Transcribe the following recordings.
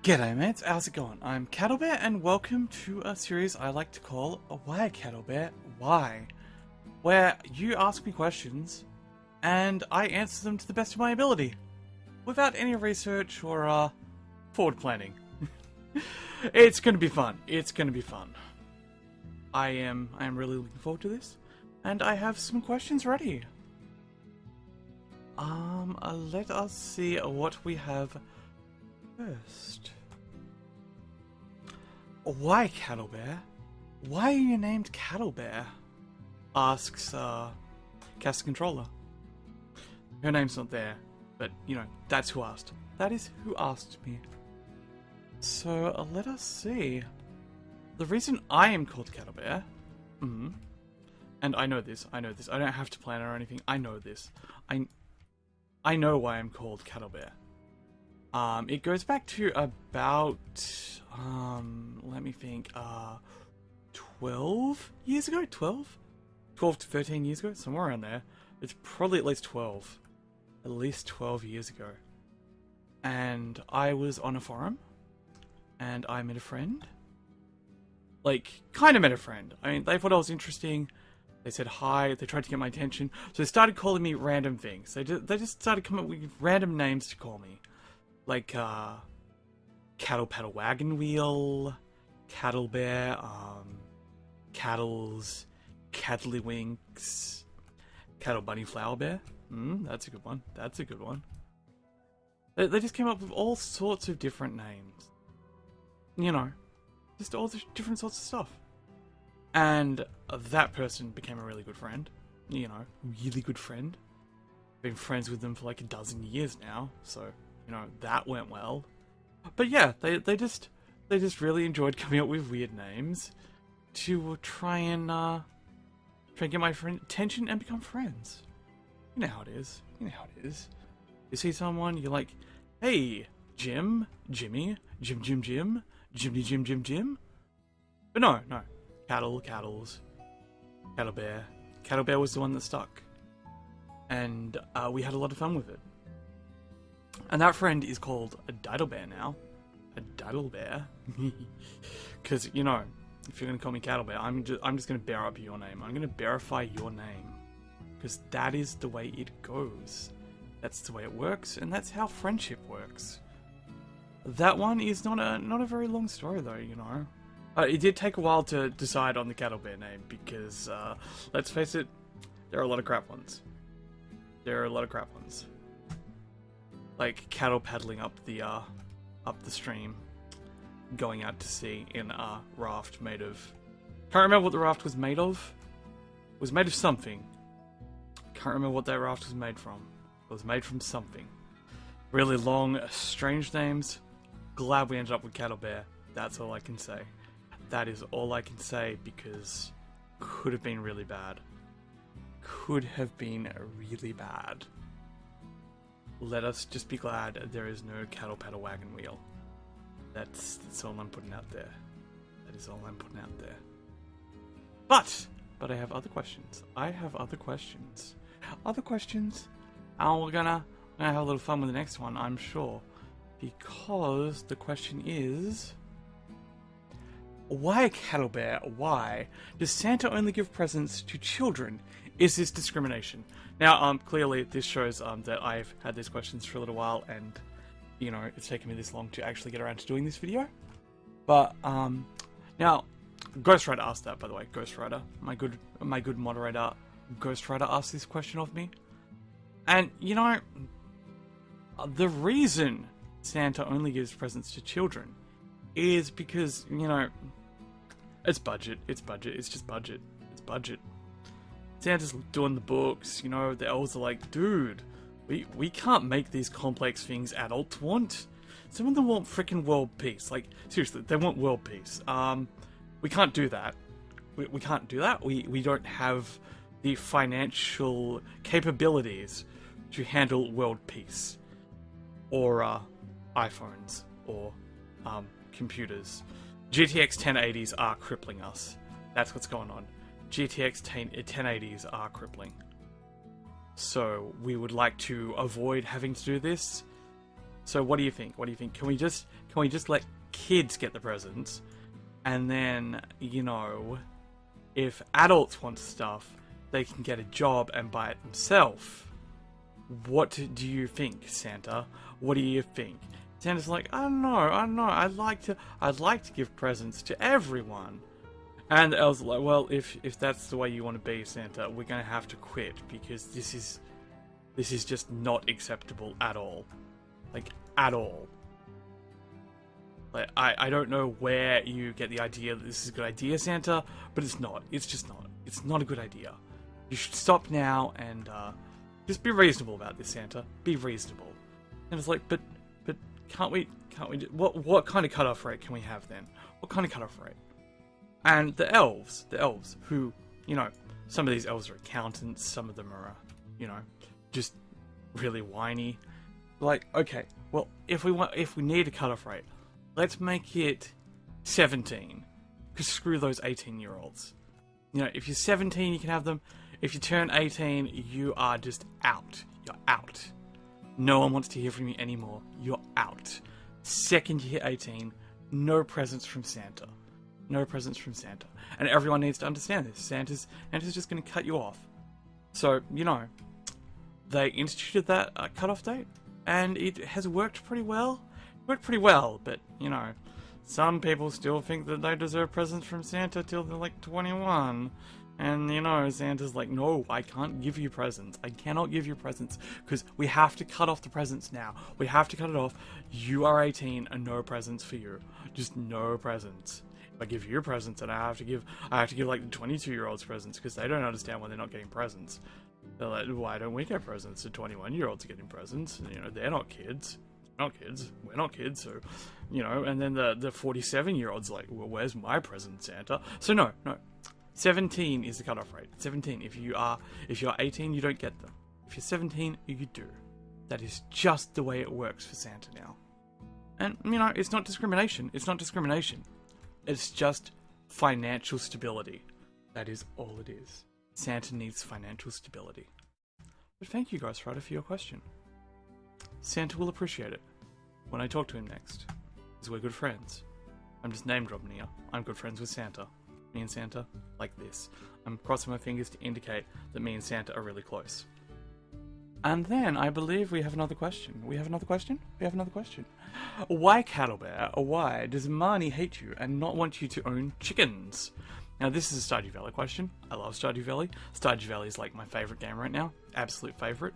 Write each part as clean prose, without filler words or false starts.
G'day mates, how's it going? I'm Caddlebear and welcome to a series I like to call Why Caddlebear, Why? Where you ask me questions and I answer them to the best of my ability without any research or forward planning. It's gonna be fun. It's gonna be fun. I am really looking forward to this and I have some questions ready. Let us see what we have first. Why Caddlebear? Why are you named Caddlebear? Asks Cast Controller. Her name's not there, but you know, that's who asked. That is who asked me. So let us see. The reason I am called Caddlebear, and I know this, I don't have to plan it or anything, I know this. I know why I'm called Caddlebear. It goes back to about, let me think, 12 years ago? 12 to 13 years ago? Somewhere around there. It's probably at least 12. At least 12 years ago. And I was on a forum, and I met a friend. Like, kind of met a friend. I mean, they thought I was interesting. They said hi, they tried to get my attention. So they started calling me random things. They just started coming up with random names to call me. Like, Cattle Paddle Wagon Wheel, Caddlebear, Caddles, Caddlywinks, Cattle Bunny Flower Bear. That's a good one. That's a good one. They just came up with all sorts of different names. You know, just all the different sorts of stuff. And that person became a really good friend. You know, really good friend. Been friends with them for like a dozen years now, so... you know, that went well. But yeah, they just really enjoyed coming up with weird names to try and get my friend attention and become friends. You know how it is. You know how it is. You see someone, you're like, hey, Jim, Jimmy, Jim, Jimmy, Jim. But no. Caddles, Caddlebear. Caddlebear was the one that stuck. And we had a lot of fun with it. And that friend is called a Caddlebear now. A Caddlebear. Because, you know, if you're going to call me Caddlebear, I'm just going to bear up your name. I'm going to verify your name. Because that is the way it goes. That's the way it works, and that's how friendship works. That one is not a very long story, though, you know. It did take a while to decide on the Caddlebear name, because, let's face it, there are a lot of crap ones. Like cattle paddling up the stream, going out to sea in a raft made of... Can't remember what the raft was made of. It was made of something. Can't remember what that raft was made from. It was made from something. Really long, strange names. Glad we ended up with Caddlebear. That's all I can say. That is all I can say, because could have been really bad. Could have been really bad. Let us just be glad there is no Cattle Paddle Wagon Wheel. That's all I'm putting out there. That is all I'm putting out there. But I have other questions. Other questions. And we're gonna have a little fun with the next one, I'm sure. Because the question is... why Caddlebear? Why? Does Santa only give presents to children? Is this discrimination? Now, clearly this shows that I've had these questions for a little while, and, you know, it's taken me this long to actually get around to doing this video. But, now, Ghost Rider asked that, by the way. Ghost Rider, my good moderator, Ghost Rider asked this question of me. And, you know, the reason Santa only gives presents to children is because, you know, it's budget. It's just budget. It's budget. Santa's doing the books, you know, the elves are like, dude, we can't make these complex things adults want. Some of them want freaking world peace. Like, seriously, they want world peace. We can't do that. We can't do that. We don't have the financial capabilities to handle world peace. Or, iPhones. Or, computers. GTX 1080s are crippling us. That's what's going on. GTX 1080s are crippling. So we would like to avoid having to do this. So what do you think? What do you think? Can we just let kids get the presents, and then, you know, if adults want stuff, they can get a job and buy it themselves? What do you think, Santa? What do you think? Santa's like, I don't know. I'd like to give presents to everyone. And the elves are like, well, if that's the way you want to be, Santa, we're gonna have to quit, because this is just not acceptable at all. Like, at all. Like, I don't know where you get the idea that this is a good idea, Santa, but it's not. It's just not. It's not a good idea. You should stop now and just be reasonable about this, Santa. Be reasonable. And it's like, but can't we do, what kind of cutoff rate can we have then? What kind of cutoff rate? And the elves, who, you know, some of these elves are accountants, some of them are, you know, just really whiny. Like, okay, well, if we need a cutoff rate, let's make it 17. Because screw those 18-year-olds. You know, if you're 17, you can have them. If you turn 18, you are just out. You're out. No one wants to hear from you anymore. You're out. Second you hit 18, no presents from Santa. No presents from Santa. And everyone needs to understand this. Santa's just going to cut you off. So, you know, they instituted that cutoff date, and it has worked pretty well. But, you know, some people still think that they deserve presents from Santa till they're like 21. And, you know, Santa's like, no, I can't give you presents. I cannot give you presents, because we have to cut off the presents now. We have to cut it off. You are 18 and no presents for you. Just no presents. If I give you presents, then I have to give like the 22-year-olds presents, because they don't understand why they're not getting presents. They're like, why don't we get presents? The 21-year-olds are getting presents. You know, they're not kids. We're not kids, so, you know. And then the 47-year-olds like, well, where's my present, Santa? So no. 17 is the cutoff rate. 17. If you're 18, you don't get them. If you're 17, you do. That is just the way it works for Santa now. And, you know, it's not discrimination. It's just financial stability. That is all it is. Santa needs financial stability. But thank you, Ghost Rider, for your question. Santa will appreciate it when I talk to him next, because we're good friends. I'm just name dropping here. I'm good friends with Santa. Me and Santa, like this. I'm crossing my fingers to indicate that me and Santa are really close. And then, I believe we have another question. We have another question? Why, Caddlebear, why does Marnie hate you and not want you to own chickens? Now, this is a Stardew Valley question. I love Stardew Valley. Stardew Valley is like my favorite game right now. Absolute favorite.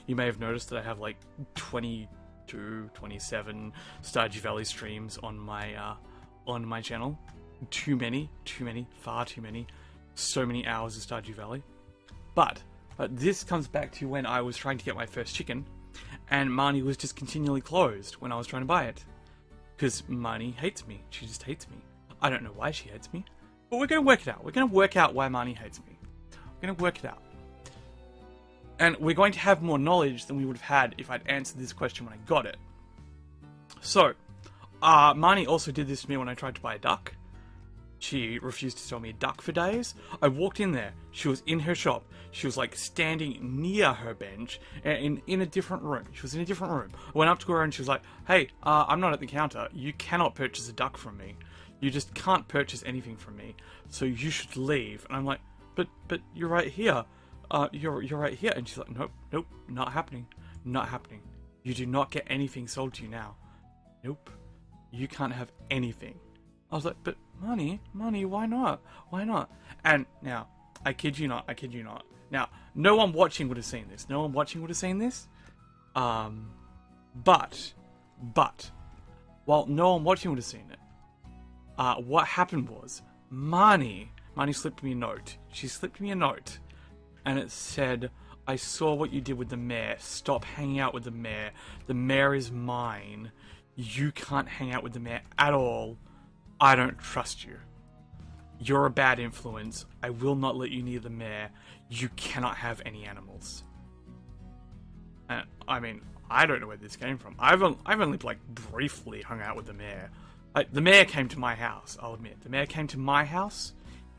You may have noticed that I have like 22, 27 Stardew Valley streams on my channel. Too many, far too many. So many hours of Stardew Valley. But this comes back to when I was trying to get my first chicken, and Marnie was just continually closed when I was trying to buy it. Because Marnie hates me. She just hates me. I don't know why she hates me, but we're going to work it out. We're going to work out why Marnie hates me. We're going to work it out. And we're going to have more knowledge than we would have had if I'd answered this question when I got it. So, Marnie also did this to me when I tried to buy a duck. She refused to sell me a duck for days. I walked in there. She was in her shop. She was like standing near her bench in a different room. She was in a different room. I went up to her and she was like, hey, I'm not at the counter. You cannot purchase a duck from me. You just can't purchase anything from me. So you should leave. And I'm like, but you're right here. You're right here. And she's like, nope, not happening. Not happening. You do not get anything sold to you now. Nope. You can't have anything. I was like, but money, why not? And now, I kid you not. Now, no one watching would have seen this. But, while no one watching would have seen it, what happened was, Marnie slipped me a note. She slipped me a note, and it said, I saw what you did with the mayor. Stop hanging out with the mayor. The mayor is mine. You can't hang out with the mayor at all. I don't trust you. You're a bad influence. I will not let you near the mayor. You cannot have any animals. I mean, I don't know where this came from. I've only like briefly hung out with the mayor. Like, the mayor came to my house, I'll admit. The mayor came to my house.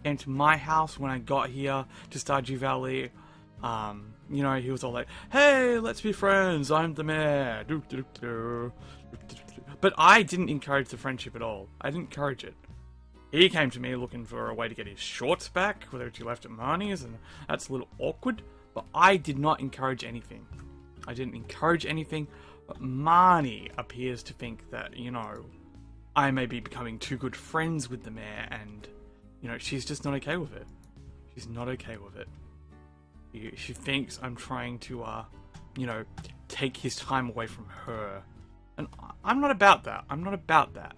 Came to my house when I got here to Stardew Valley. you know, he was all like, hey, let's be friends, I'm the mayor. But I didn't encourage the friendship at all. I didn't encourage it. He came to me looking for a way to get his shorts back, whether he left at Marnie's, and that's a little awkward. But I did not encourage anything. I didn't encourage anything, but Marnie appears to think that, you know, I may be becoming too good friends with the mayor, and, you know, she's just not okay with it. She's not okay with it. She thinks I'm trying to, you know, take his time away from her. And I'm not about that. I'm not about that.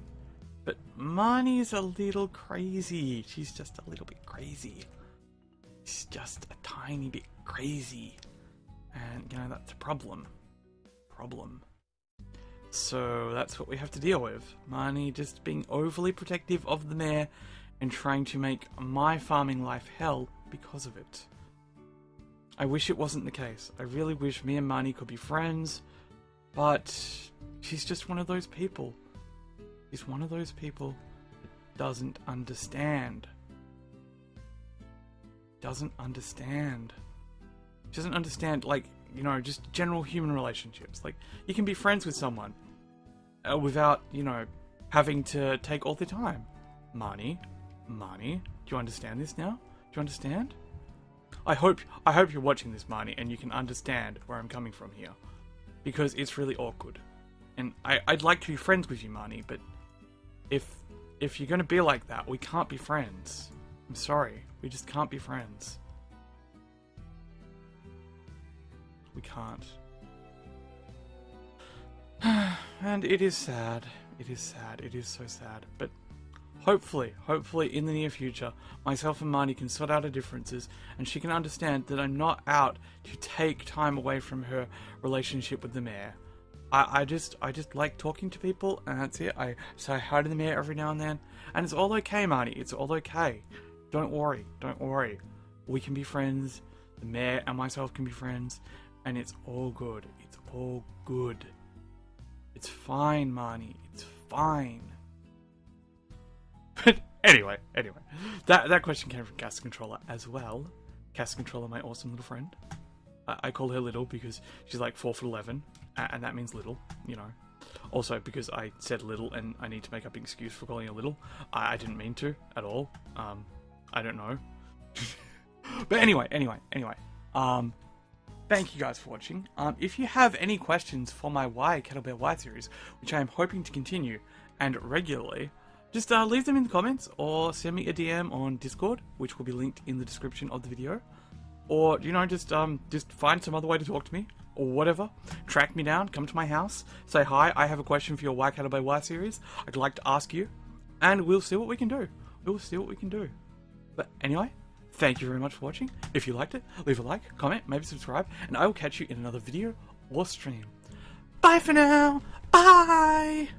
But Marnie's a little crazy. She's just a little bit crazy. She's just a tiny bit crazy. And, you know, that's a problem. So that's what we have to deal with. Marnie just being overly protective of the mayor and trying to make my farming life hell because of it. I wish it wasn't the case. I really wish me and Marnie could be friends, but she's just one of those people. She's one of those people that doesn't understand. Doesn't understand. She doesn't understand, like, you know, just general human relationships. Like, you can be friends with someone without, you know, having to take all their time. Marnie, do you understand this now? Do you understand? I hope you're watching this, Marnie, and you can understand where I'm coming from here. Because it's really awkward. And I'd like to be friends with you, Marnie, but if you're going to be like that, we can't be friends. I'm sorry. We just can't be friends. We can't. And it is sad. It is sad. It is so sad. But hopefully in the near future, myself and Marnie can sort out our differences and she can understand that I'm not out to take time away from her relationship with the mayor. I just like talking to people, and that's it. I say hi to the mayor every now and then, and it's all okay, Marnie. It's all okay. Don't worry. We can be friends. The mayor and myself can be friends, and it's all good. It's all good. It's fine, Marnie. It's fine. But anyway, that question came from Cast Controller as well. Cast Controller, my awesome little friend. I call her little because she's like 4'11", and that means little, you know. Also because I said little and I need to make up an excuse for calling her little. I didn't mean to at all. I don't know. But anyway. Thank you guys for watching. If you have any questions for my Caddlebear Y series, which I am hoping to continue and regularly, just leave them in the comments or send me a DM on Discord, which will be linked in the description of the video. Or, you know, just find some other way to talk to me, or whatever. Track me down, come to my house, say hi, I have a question for your Caddlebear Y series, I'd like to ask you, and we'll see what we can do. But anyway, thank you very much for watching. If you liked it, leave a like, comment, maybe subscribe, and I will catch you in another video or stream. Bye for now! Bye!